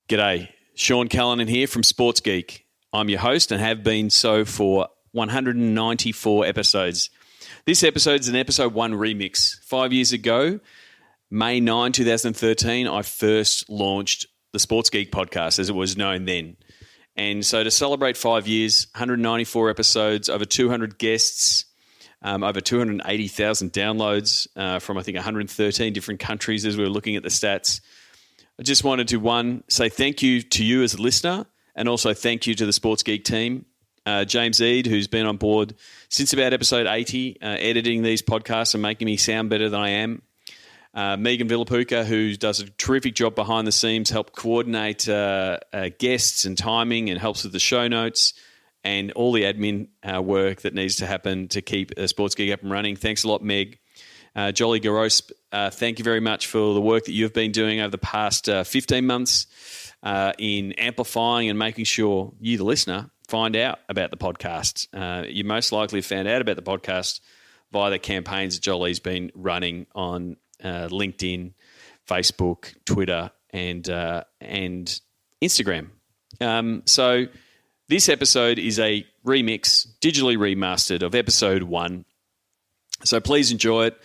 G'day, Sean Callanan here from Sports Geek. I'm your host and have been so for 194 episodes. This episode is an episode 1 remix. 5 years ago, May 9, 2013, I first launched the Sports Geek podcast as it was known then. And so to celebrate 5 years, 194 episodes, over 200 guests, over 280,000 downloads from I think 113 different countries as we were looking at the stats. I just wanted to, one, say thank you to you as a listener and also thank you to the Sports Geek team. James Ede, who's been on board since about episode 80, editing these podcasts and making me sound better than I am. Megan Vila Pouca, who does a terrific job behind the scenes, help coordinate guests and timing and helps with the show notes and all the admin work that needs to happen to keep Sports Geek up and running. Thanks a lot, Meg. Joli Gorospe, thank you very much for the work that you've been doing over the past 15 months in amplifying and making sure you, the listener, find out about the podcast. You most likely have found out about the podcast via the campaigns that Joli's been running on LinkedIn, Facebook, Twitter, and Instagram. So this episode is a remix, digitally remastered of episode 1. So please enjoy it.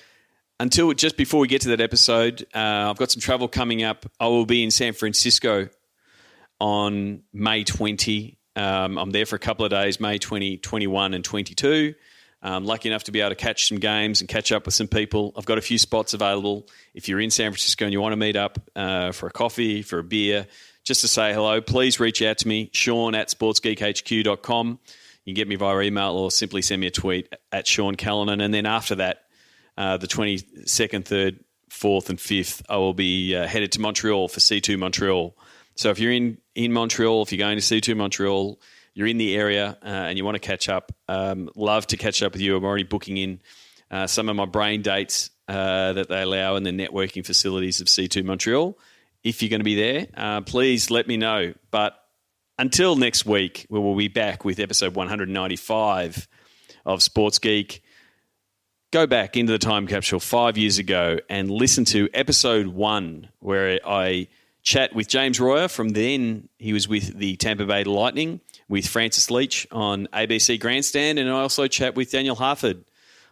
Until just before we get to that episode, I've got some travel coming up. I will be in San Francisco on May 20. I'm there for a couple of days, May 20, 21 and 22. I'm lucky enough to be able to catch some games and catch up with some people. I've got a few spots available. If you're in San Francisco and you want to meet up for a coffee, for a beer, just to say hello, please reach out to me, sean@sportsgeekhq.com. You can get me via email or simply send me a tweet at Sean Callanan. And then after that, the 22nd, 3rd, 4th and 5th, I will be headed to Montreal for C2 Montreal. So if you're in Montreal, if you're going to C2 Montreal, you're in the area and you want to catch up, love to catch up with you. I'm already booking in some of my brain dates that they allow in the networking facilities of C2 Montreal. If you're going to be there, please let me know. But until next week, where we'll be back with episode 195 of Sports Geek, go back into the time capsule 5 years ago and listen to episode 1, where I chat with James Royer. From then, he was with the Tampa Bay Lightning with Francis Leach on ABC Grandstand, and I also chat with Daniel Harford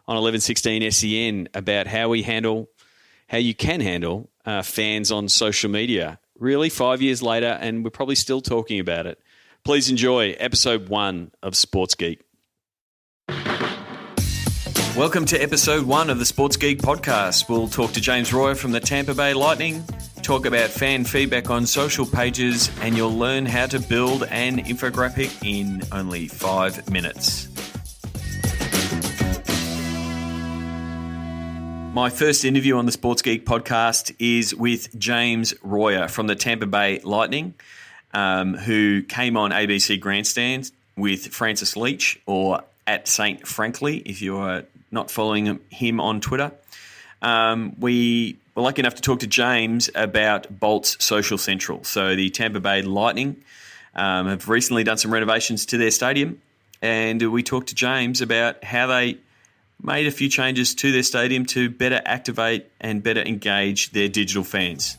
on 1116 SEN about how you can handle fans on social media. Really, 5 years later, and we're probably still talking about it. Please enjoy episode 1 of Sports Geek. Welcome to episode 1 of the Sports Geek podcast. We'll talk to James Royer from the Tampa Bay Lightning, talk about fan feedback on social pages, and you'll learn how to build an infographic in only 5 minutes. My first interview on the Sports Geek podcast is with James Royer from the Tampa Bay Lightning, who came on ABC Grandstand with Francis Leach, or at St. Frankly, if you're not following him on Twitter. We were lucky enough to talk to James about Bolt's Social Central. So the Tampa Bay Lightning have recently done some renovations to their stadium, and we talked to James about how they made a few changes to their stadium to better activate and better engage their digital fans.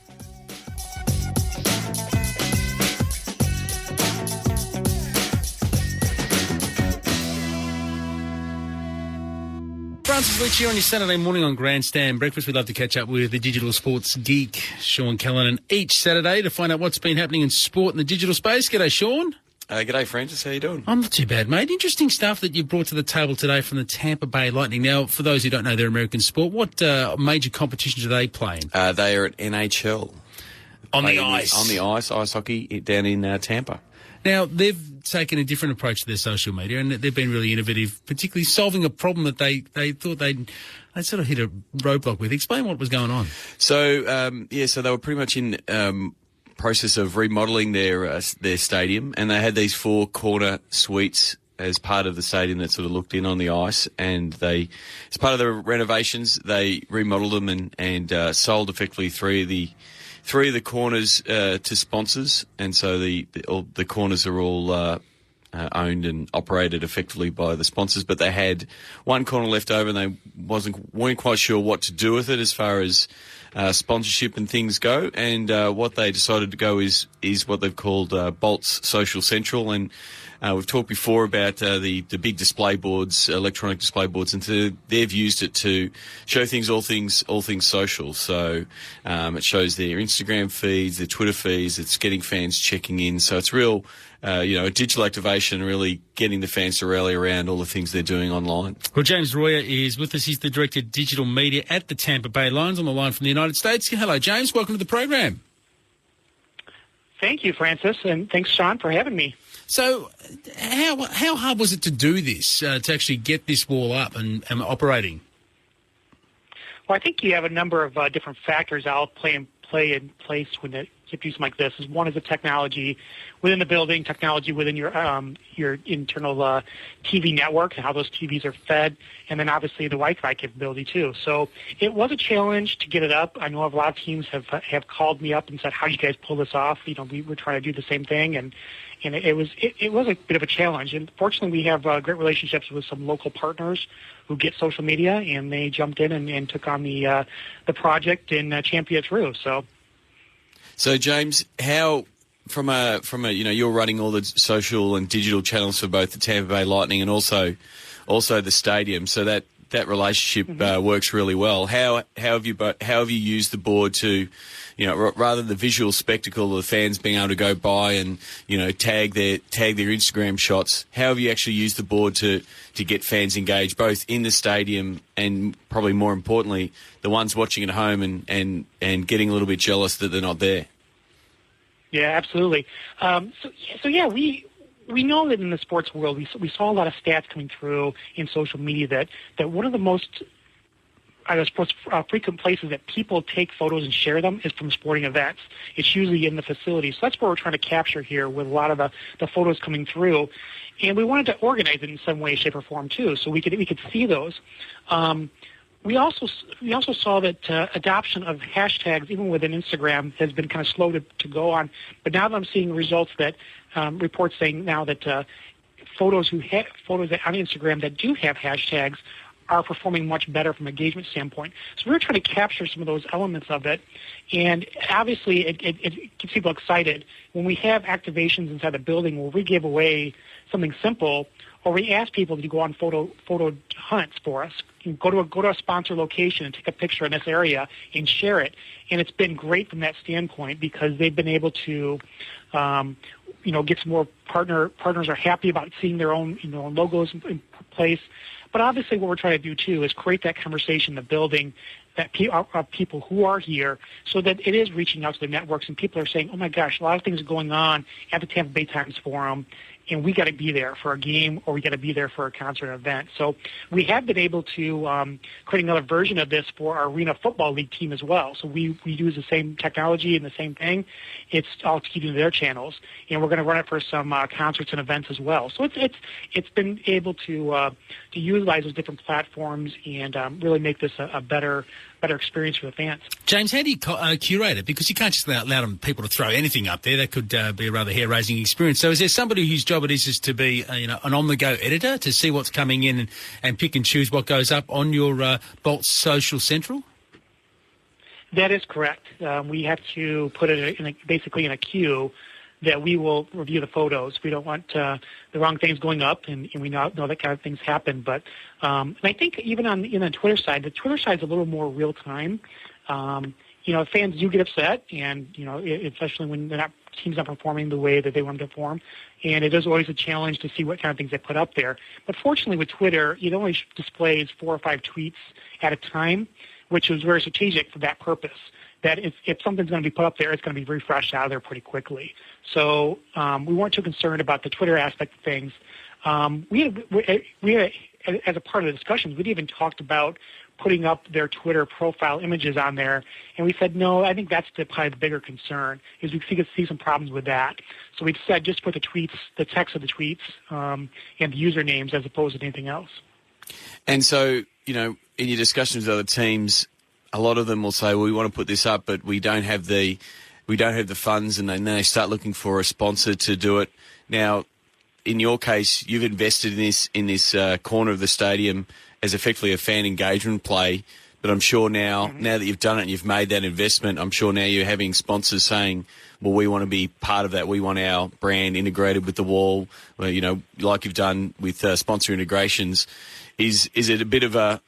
Francis Leach here on your Saturday morning on Grandstand Breakfast. We'd love to catch up with the digital sports geek, Sean Callanan, each Saturday to find out what's been happening in sport in the digital space. G'day, Sean. G'day, Francis. How you doing? I'm not too bad, mate. Interesting stuff that you've brought to the table today from the Tampa Bay Lightning. Now, for those who don't know their American sport, what major competitions do they play in? They are at NHL. On the ice? On the ice hockey down in Tampa. Now, they've taken a different approach to their social media, and they've been really innovative, particularly solving a problem that they thought they'd sort of hit a roadblock with. Explain what was going on. So, so they were pretty much in process of remodelling their stadium, and they had these 4 corner suites as part of the stadium that sort of looked in on the ice, and they, as part of the renovations, they remodeled them and sold effectively three of the corners to sponsors, and so the corners are all owned and operated effectively by the sponsors. But they had one corner left over, and they weren't quite sure what to do with it as far as sponsorship and things go. And what they decided to go is what they've called Bolts Social Central. And we've talked before about the big display boards, electronic display boards, and they've used it to show all things social. So it shows their Instagram feeds, their Twitter feeds. It's getting fans checking in. So it's real, a digital activation, really getting the fans to rally around all the things they're doing online. Well, James Royer is with us. He's the Director of Digital Media at the Tampa Bay Lions, on the line from the United States. Hello, James. Welcome to the program. Thank you, Francis, and thanks, Sean, for having me. So how hard was it to do this, to actually get this wall up and operating? Well, I think you have a number of different factors all play in place when you do something like this. One is the technology within the building, technology within your internal TV network, and how those TVs are fed, and then obviously the Wi-Fi capability too. So it was a challenge to get it up. I know a lot of teams have called me up and said, "How do you guys pull this off?" We were trying to do the same thing, and it was a bit of a challenge. And fortunately, we have great relationships with some local partners who get social media, and they jumped in and took on the project and championed it through. So James, how from a you're running all the social and digital channels for both the Tampa Bay Lightning and also the stadium. So that relationship works really well. How have you used the board to, rather than the visual spectacle of the fans being able to go by and tag their Instagram shots? How have you actually used the board to get fans engaged, both in the stadium and probably more importantly, the ones watching at home and getting a little bit jealous that they're not there? Yeah, absolutely. We know that in the sports world, we saw a lot of stats coming through in social media that one of the most frequent places that people take photos and share them is from sporting events. It's usually in the facility. So that's what we're trying to capture here with a lot of the photos coming through. And we wanted to organize it in some way, shape, or form too, so we could see those. We also saw that adoption of hashtags, even within Instagram, has been kind of slow to go on. But now that I'm seeing results that reports saying now that photos on Instagram that do have hashtags are performing much better from an engagement standpoint. So we're trying to capture some of those elements of it, and obviously it gets people excited when we have activations inside the building where we give away something simple, or we ask people to go on photo hunts for us. You go to a sponsor location and take a picture in this area and share it. And it's been great from that standpoint because they've been able to, get some more partners are happy about seeing their own, logos in place. But obviously what we're trying to do too is create that conversation in the building that people who are here, so that it is reaching out to the networks and people are saying, "Oh my gosh, a lot of things are going on at the Tampa Bay Times Forum, and we got to be there for a game or we got to be there for a concert event." So we have been able to create another version of this for our Arena Football League team as well. So we use the same technology and the same thing. It's all keyed into their channels, and we're going to run it for some concerts and events as well. So it's been able to utilize those different platforms and really make this a better experience for the fans. James, how do you curate it? Because you can't just allow people to throw anything up there. That could be a rather hair-raising experience. So is there somebody whose job it is just to be an on-the-go editor to see what's coming in and pick and choose what goes up on your Bolt Social Central? That is correct. We have to put it basically in a queue that we will review the photos. We don't want the wrong things going up, and we know that kind of things happen. But and I think even on the Twitter side, the Twitter side is a little more real time. Fans do get upset, and especially when teams not performing the way that they want to perform. And it is always a challenge to see what kind of things they put up there. But fortunately, with Twitter, it only displays 4 or 5 tweets at a time, which is very strategic for that purpose. That if something's going to be put up there, it's going to be refreshed out of there pretty quickly. So we weren't too concerned about the Twitter aspect of things. We had, as a part of the discussions, we'd even talked about putting up their Twitter profile images on there, and we said, no, I think that's probably the bigger concern, is we could see some problems with that. So we said just put the tweets, the text of the tweets, and the usernames as opposed to anything else. And so, in your discussions with other teams, a lot of them will say, well, we want to put this up, but we don't have the funds, and then they start looking for a sponsor to do it. Now, in your case, you've invested in this corner of the stadium as effectively a fan engagement play But I'm sure now that you've done it and you've made that investment, I'm sure now you're having sponsors saying, well, we want to be part of that. We want our brand integrated with the wall, well, like you've done with sponsor integrations. Is it a bit of a,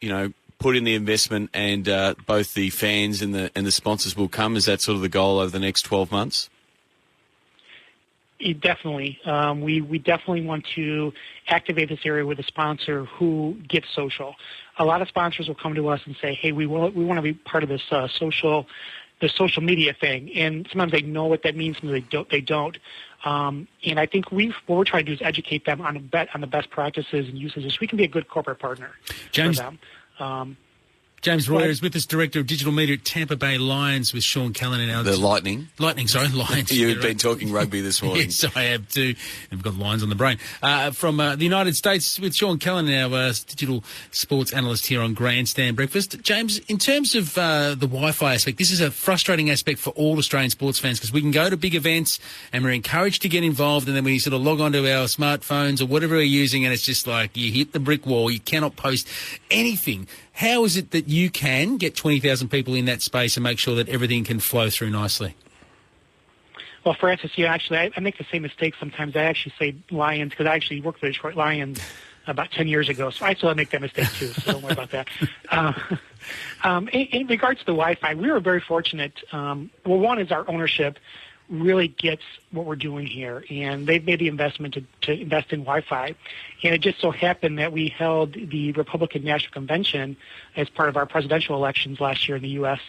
put in the investment and both the fans and the sponsors will come? Is that sort of the goal over the next 12 months? Definitely. We definitely want to activate this area with a sponsor who gets social. A lot of sponsors will come to us and say, hey, we want to be part of this social media thing. And sometimes they know what that means, sometimes they don't. And I think what we're trying to do is educate them on the best practices and usages so we can be a good corporate partner for them. James Royer is with us, Director of Digital Media at Tampa Bay Lions, with Sean Callan now. The Lightning. Lions. You've been talking rugby this morning. Yes, I have too. I've got lines on the brain. From the United States, with Sean Callan, our digital sports analyst here on Grandstand Breakfast. James, in terms of the Wi-Fi aspect, this is a frustrating aspect for all Australian sports fans because we can go to big events and we're encouraged to get involved, and then we sort of log onto our smartphones or whatever we're using, and it's just like you hit the brick wall. You cannot post anything. How is it that you can get 20,000 people in that space and make sure that everything can flow through nicely? Well, Francis, actually, I make the same mistake sometimes. I actually say Lions because I actually worked for the Detroit Lions about 10 years ago, so I still make that mistake too, so don't worry about that. In regards to the Wi-Fi, we were very fortunate. One is our ownership really gets what we're doing here, and they've made the investment to invest in Wi-Fi. And it just so happened that we held the Republican National Convention as part of our presidential elections last year in the U.S.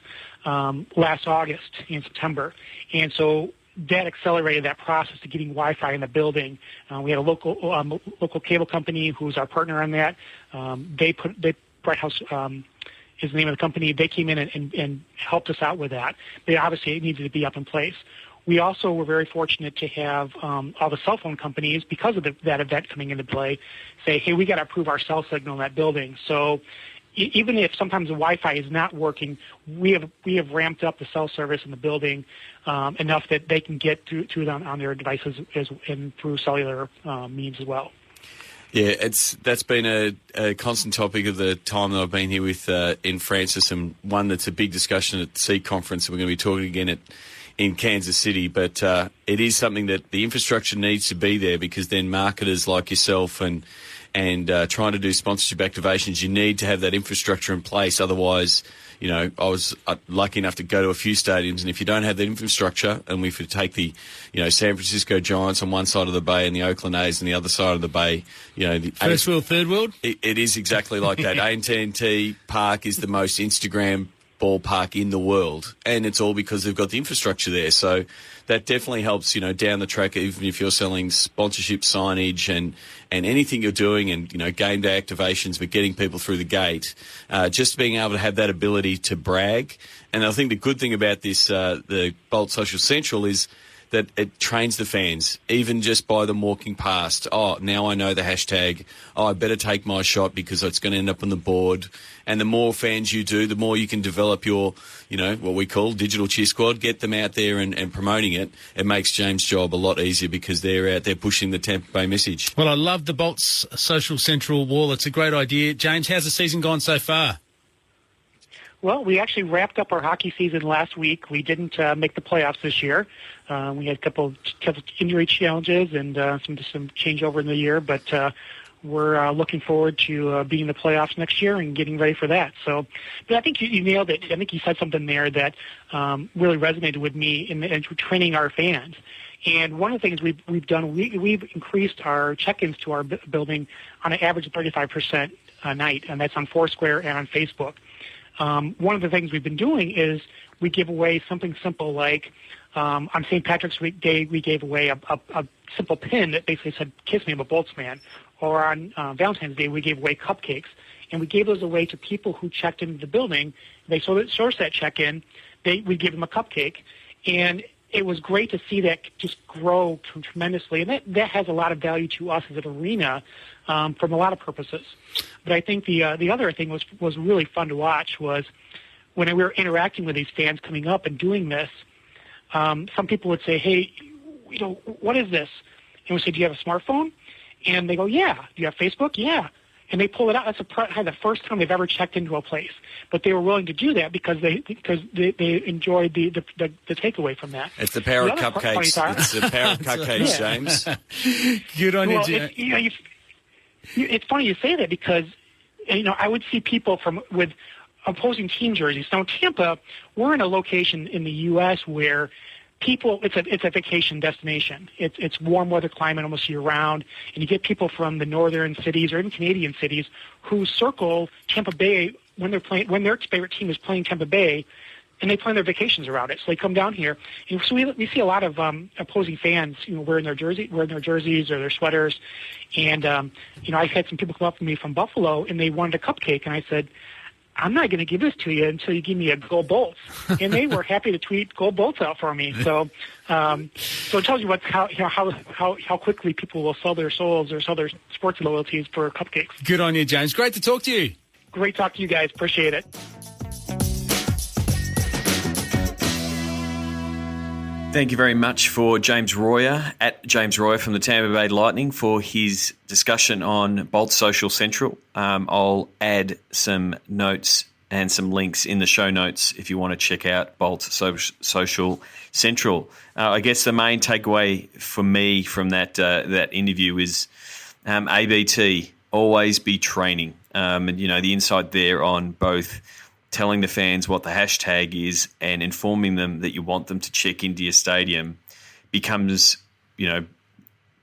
Last August in September. And so that accelerated that process to getting Wi-Fi in the building. We had a local cable company who's our partner on that. Bright House is the name of the company. They came in and helped us out with that. They obviously needed to be up in place. We also were very fortunate to have all the cell phone companies, because of that event coming into play, say, hey, we got to improve our cell signal in that building. So even if sometimes the Wi-Fi is not working, we have ramped up the cell service in the building enough that they can get to it on their devices and through cellular means as well. Yeah, that's been a constant topic of the time that I've been here with in Francis, and one that's a big discussion at the SEEK conference, and we're going to be talking again in Kansas City. But it is something that the infrastructure needs to be there, because then marketers like yourself and trying to do sponsorship activations, you need to have that infrastructure in place. Otherwise, I was lucky enough to go to a few stadiums, and if you don't have that infrastructure, and if you take the, San Francisco Giants on one side of the bay and the Oakland A's on the other side of the bay, First world, third world? It is exactly like that. A&T Park is the most Instagram ballpark in the world, and it's all because they've got the infrastructure there. So that definitely helps, down the track, even if you're selling sponsorship signage and anything you're doing, and, game day activations, but getting people through the gate, just being able to have that ability to brag. And I think the good thing about this, the Bolt Social Central, is that it trains the fans, even just by them walking past. Oh, now I know the hashtag. Oh, I better take my shot because it's going to end up on the board. And the more fans you do, the more you can develop your, what we call digital cheer squad, get them out there and promoting it. It makes James' job a lot easier because they're out there pushing the Tampa Bay message. Well, I love the Bolts Social Central wall. It's a great idea. James, how's the season gone so far? Well, we actually wrapped up our hockey season last week. We didn't make the playoffs this year. We had a couple injury challenges and some changeover in the year, but we're looking forward to being in the playoffs next year and getting ready for that. So, but I think you nailed it. I think you said something there that really resonated with me in training our fans. And one of the things we've done, we've increased our check-ins to our building on an average of 35% a night, and that's on Foursquare and on Facebook. One of the things we've been doing is we give away something simple like on St. Patrick's Day we gave away a simple pin that basically said, "Kiss me, I'm a Bolts man." Or on Valentine's Day we gave away cupcakes. And we gave those away to people who checked into the building. They sourced that check-in. We give them a cupcake. And it was great to see that just grow tremendously. And that has a lot of value to us as an arena from a lot of purposes. But I think the other thing was really fun to watch was when we were interacting with these fans coming up and doing this, some people would say, hey, what is this? And we say, do you have a smartphone? And they go, yeah. Do you have Facebook? Yeah. and they pull it out. That's probably the first time they've ever checked into a place. But they were willing to do that because they enjoyed the takeaway from that. It's the power of cupcakes. It's the power of cupcakes, James. Good on you, James. It's funny you say that because I would see people with opposing team jerseys. Now, Tampa, we're in a location in the U.S. where it's a vacation destination. It's warm weather climate almost year round, and you get people from the northern cities or even Canadian cities who circle Tampa Bay when their favorite team is playing Tampa Bay, and they plan their vacations around it. So they come down here, and so we see a lot of opposing fans, wearing their jerseys or their sweaters, and I had some people come up to me from Buffalo, and they wanted a cupcake, and I said, I'm not going to give this to you until you give me a Gold Bolts. And they were happy to tweet Gold Bolts out for me. So it tells you how quickly people will sell their souls or sell their sports loyalties for cupcakes. Good on you, James. Great to talk to you. Great talk to you guys. Appreciate it. Thank you very much for James Royer, at James Royer from the Tampa Bay Lightning, for his discussion on Bolt Social Central. I'll add some notes and some links in the show notes if you want to check out Bolt Social Central. I guess the main takeaway for me from that interview is ABT, always be training. And the insight there on both telling the fans what the hashtag is and informing them that you want them to check into your stadium becomes,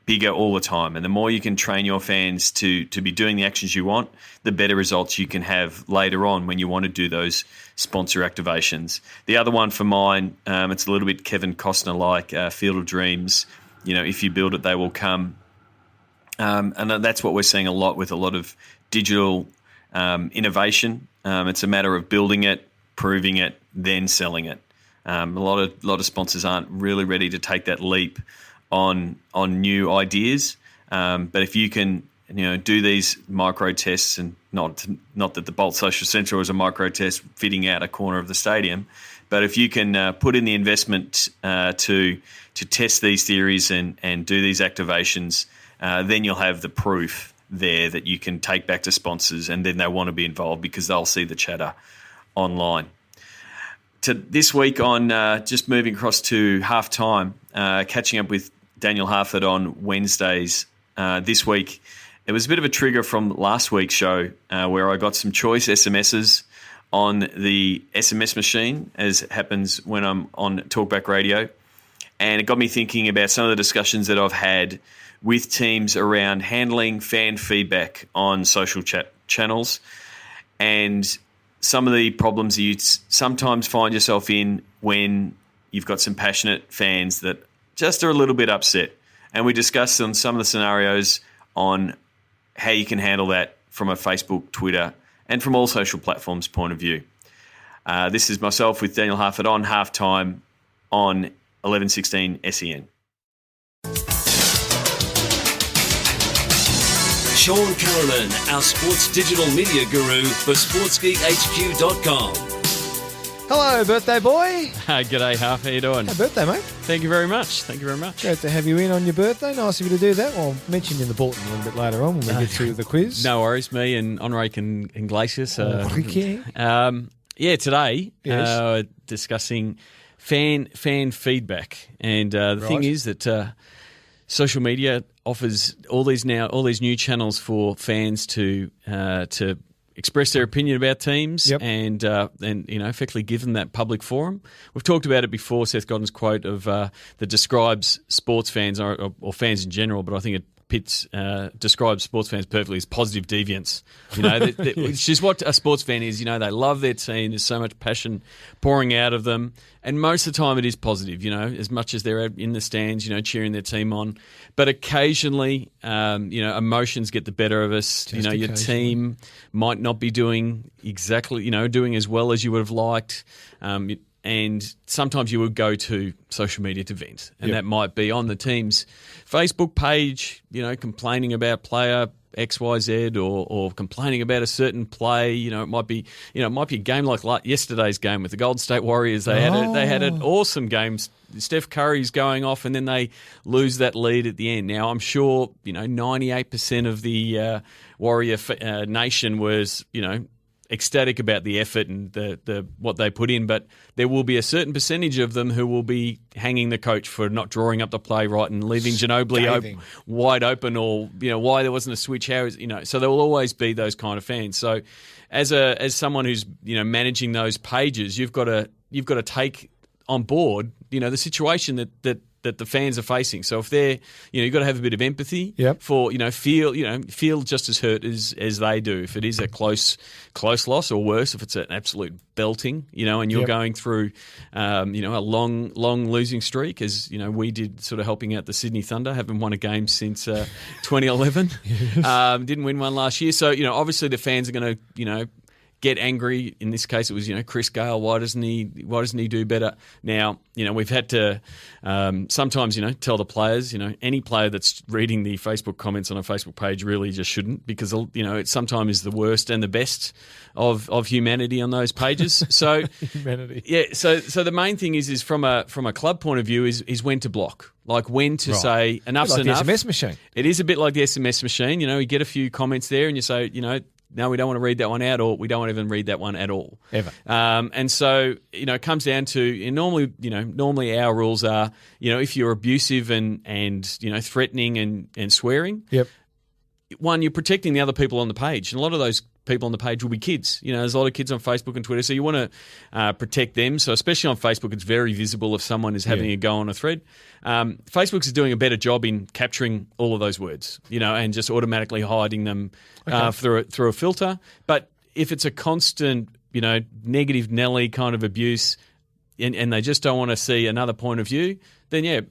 bigger all the time. And the more you can train your fans to be doing the actions you want, the better results you can have later on when you want to do those sponsor activations. The other one for mine, it's a little bit Kevin Costner-like, Field of Dreams. If you build it, they will come. And that's what we're seeing a lot with a lot of digital innovation. It's a matter of building it, proving it, then selling it. A lot of sponsors aren't really ready to take that leap on new ideas. But if you can, do these micro tests, and not that the Bolt Social Central is a micro test fitting out a corner of the stadium, but if you can put in the investment to test these theories and do these activations, then you'll have the proof there that you can take back to sponsors, and then they want to be involved because they'll see the chatter online. To this week on just moving across to halftime, catching up with Daniel Harford on Wednesdays this week. It was a bit of a trigger from last week's show where I got some choice SMSs on the SMS machine, as it happens when I'm on Talkback Radio. And it got me thinking about some of the discussions that I've had with teams around handling fan feedback on social chat channels and some of the problems you sometimes find yourself in when you've got some passionate fans that just are a little bit upset. And we discussed on some of the scenarios on how you can handle that from a Facebook, Twitter, and from all social platforms point of view. This is myself with Daniel Harford on halftime on 1116 SEN. Sean Carolan, our sports digital media guru for sportsgeekhq.com. Hello, birthday boy. G'day, Half. How you doing? Happy birthday, mate. Thank you very much. Thank you very much. Great to have you in on your birthday. Nice of you to do that. Well, I'll mention in the bulletin a little bit later on when we get to the quiz. No worries. Me and Enrique and Iglesias. Okay. Today, Yes. discussing fan feedback. And the thing is that social media offers all these new channels for fans to express their opinion about teams. Yep. and effectively give them that public forum. We've talked about it before, Seth Godden's quote of that describes sports fans or fans in general, but I think it describes sports fans perfectly as positive deviants. Which is what a sports fan is. They love their team. There's so much passion pouring out of them, and most of the time it is positive. As much as they're in the stands, cheering their team on. But occasionally, emotions get the better of us. Your team might not be doing exactly, doing as well as you would have liked. And sometimes you would go to social media to vent. And that might be on the team's Facebook page, complaining about player XYZ or complaining about a certain play. It might be a game like yesterday's game with the Golden State Warriors. They had an awesome game. Steph Curry's going off, and then they lose that lead at the end. Now, I'm sure 98% of the Warrior nation was ecstatic about the effort and the what they put in, but there will be a certain percentage of them who will be hanging the coach for not drawing up the play right and leaving Ginobili wide open, or why there wasn't a switch. So there will always be those kind of fans. So as someone who's managing those pages, you've got to take on board the situation that the fans are facing. So if they're, you've got to have a bit of empathy for, feel just as hurt as they do. If it is a close loss, or worse, if it's an absolute belting, and you're going through, a long losing streak, as, we did, sort of helping out the Sydney Thunder, haven't won a game since 2011. Didn't win one last year. So, obviously the fans are going to, get angry. In this case, it was Chris Gale. Why doesn't he do better? Now we've had to sometimes tell the players. Any player that's reading the Facebook comments on a Facebook page really just shouldn't, because it sometimes is the worst and the best of humanity on those pages. So humanity. Yeah. So the main thing is from a club point of view is when to block. Like when to say enough's like enough. The SMS machine. It is a bit like the SMS machine. You get a few comments there and you say no, we don't want to read that one out, or we don't want to even read that one at all. Ever. And so, it comes down to, normally our rules are, if you're abusive and threatening and swearing, one, you're protecting the other people on the page. And a lot of those people on the page will be kids. There's a lot of kids on Facebook and Twitter, so you want to protect them. So especially on Facebook, it's very visible if someone is having a go on a thread. Facebook's doing a better job in capturing all of those words, and just automatically hiding them through a filter. But if it's a constant, negative Nelly kind of abuse, and they just don't want to see another point of view, then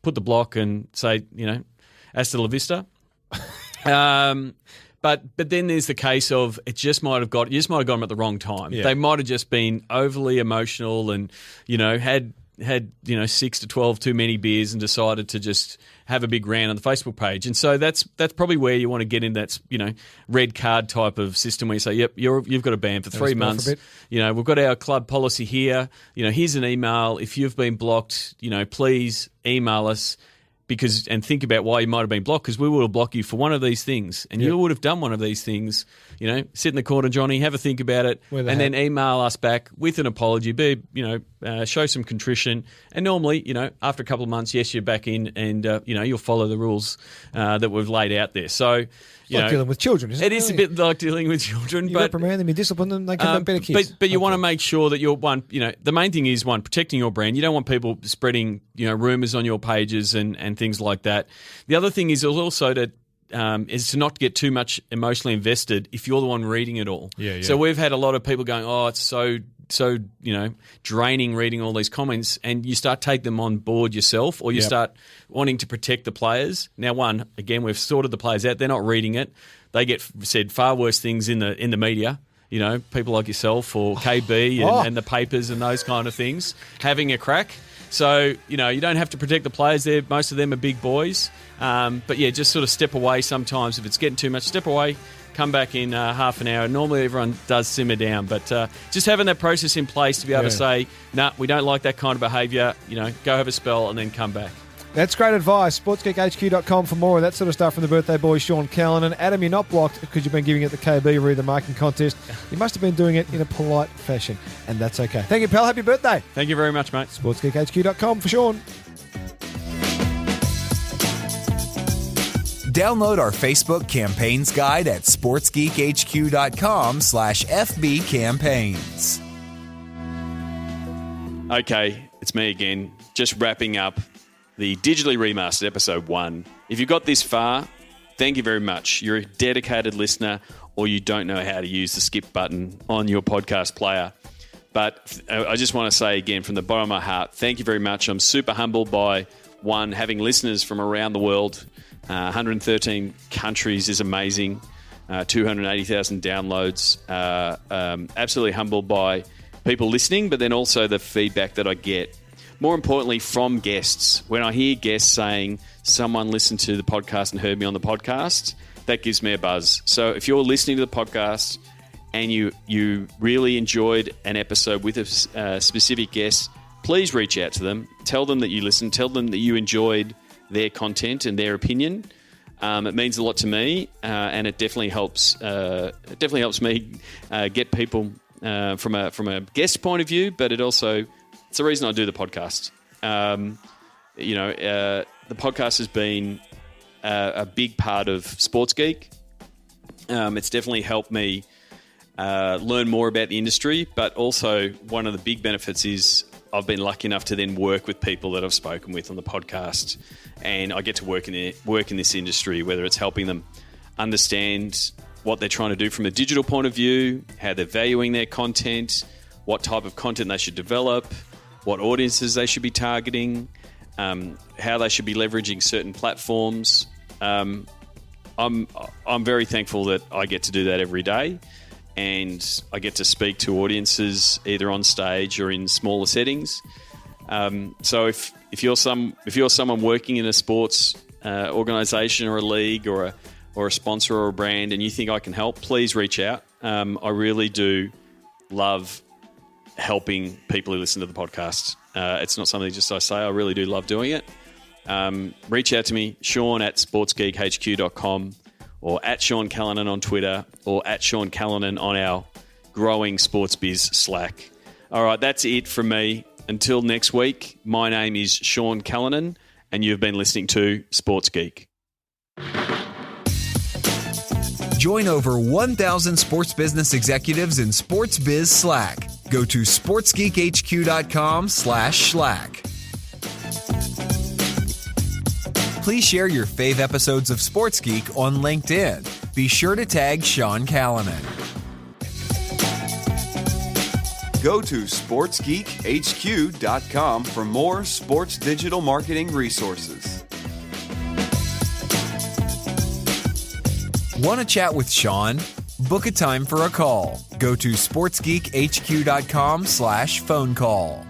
put the block and say, hasta la vista. But then there's the case of you just might have got them at the wrong time. Yeah. They might have just been overly emotional and had 6 to 12 too many beers and decided to just have a big rant on the Facebook page. And so that's probably where you want to get in that red card type of system where you say, yep, you've got a ban for 3 months. We've got our club policy here. Here's an email. If you've been blocked, please email us. And think about why you might have been blocked, because we will block you for one of these things, and you would have done one of these things. Sit in the corner, Johnny, have a think about it, and then email us back with an apology. Show some contrition, and normally, after a couple of months, yes, you're back in, and you'll follow the rules that we've laid out there. So. Like dealing with children, isn't it? It is a bit like dealing with children. You reprimand them, you discipline them, they can be better kids. But you want to make sure that you're the main thing is protecting your brand. You don't want people spreading, rumours on your pages and things like that. The other thing is also to not get too much emotionally invested if you're the one reading it all. Yeah. So we've had a lot of people going, it's so draining reading all these comments, and you start taking them on board yourself, or you start wanting to protect the players. Now, again, we've sorted the players out. They're not reading it. They get said far worse things in the media. People like yourself or KB and the papers and those kind of things having a crack. So, you don't have to protect the players there. Most of them are big boys. But just sort of step away sometimes. If it's getting too much, step away. Come back in half an hour. Normally everyone does simmer down, but just having that process in place to be able to say, we don't like that kind of behaviour, go have a spell and then come back. That's great advice. SportsGeekHQ.com for more of that sort of stuff from the birthday boy, Sean Callanan. Adam, you're not blocked because you've been giving it the KB read the marking contest. You must have been doing it in a polite fashion, and that's okay. Thank you, pal. Happy birthday. Thank you very much, mate. SportsGeekHQ.com for Sean. Download our Facebook campaigns guide at sportsgeekhq.com/FB campaigns. Okay, it's me again. Just wrapping up the digitally remastered episode 1. If you got this far, thank you very much. You're a dedicated listener, or you don't know how to use the skip button on your podcast player. But I just want to say again from the bottom of my heart, thank you very much. I'm super humbled by, one, having listeners from around the world. 113 countries is amazing. 280,000 downloads. Absolutely humbled by people listening, but then also the feedback that I get. More importantly, from guests. When I hear guests saying, someone listened to the podcast and heard me on the podcast, that gives me a buzz. So if you're listening to the podcast and you really enjoyed an episode with a specific guest, please reach out to them. Tell them that you listened. Tell them that you enjoyed their content and their opinion. It means a lot to me, and it definitely helps. It definitely helps me get people from a guest point of view. But it's the reason I do the podcast. The podcast has been a big part of Sports Geek. It's definitely helped me learn more about the industry, but also one of the big benefits is I've been lucky enough to then work with people that I've spoken with on the podcast, and I get to work in this industry, whether it's helping them understand what they're trying to do from a digital point of view, how they're valuing their content, what type of content they should develop, what audiences they should be targeting, how they should be leveraging certain platforms. I'm very thankful that I get to do that every day, and I get to speak to audiences either on stage or in smaller settings. So if you're someone working in a sports organisation or a league or a sponsor or a brand, and you think I can help, please reach out. I really do love helping people who listen to the podcast. It's not something just I say. I really do love doing it. Reach out to me, Sean at sportsgeekhq.com, or at Sean Callanan on Twitter, or at Sean Callanan on our growing Sports Biz Slack. All right, that's it from me. Until next week, my name is Sean Callanan, and you've been listening to Sports Geek. Join over 1,000 sports business executives in Sports Biz Slack. Go to sportsgeekhq.com/Slack. Please share your fave episodes of Sports Geek on LinkedIn. Be sure to tag Sean Callanan. Go to sportsgeekhq.com for more sports digital marketing resources. Want to chat with Sean? Book a time for a call. Go to sportsgeekhq.com/phone call.